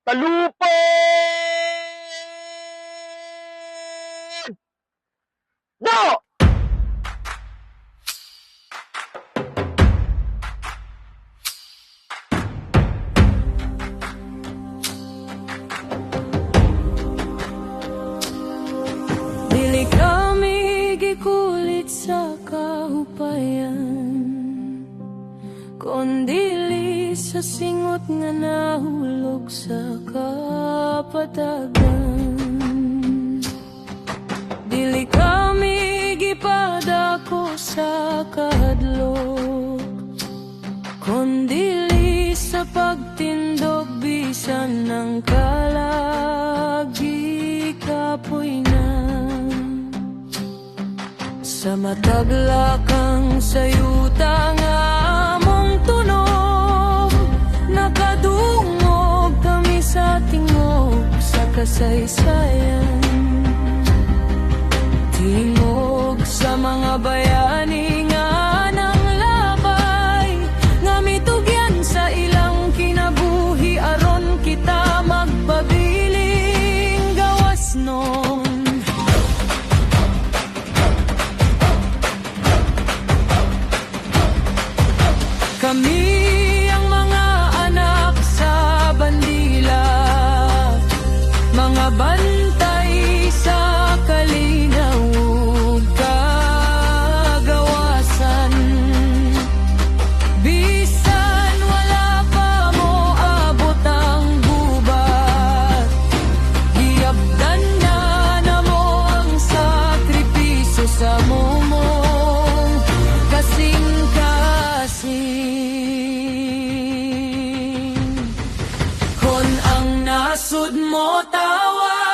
Talupod! No! Dili kami gikulit sa kahupayan, kundili sa singot nga nahulog sa kapatagan. Dili kami gipadako sa kahadlok, kundili sa pagtindog bisan ng kalagi kapoy na. Sa mataglakang sayuta nga among tunog, nakadungog kami sa tingog sa kasaysayan. Tingog sa mga bayani nga nang labay, nga mitugyan sa ilang kinabuhi aron kita magpabiling gawas nun. Kami ang mga anak sa bandila, mga bantay sa kalinaw ug kagawasan. Bisan wala pa mo abot ang gubat, giabdan na mo ang sakripisyo sa mumong kasing-kasing. Kon ang nasud mo tawa,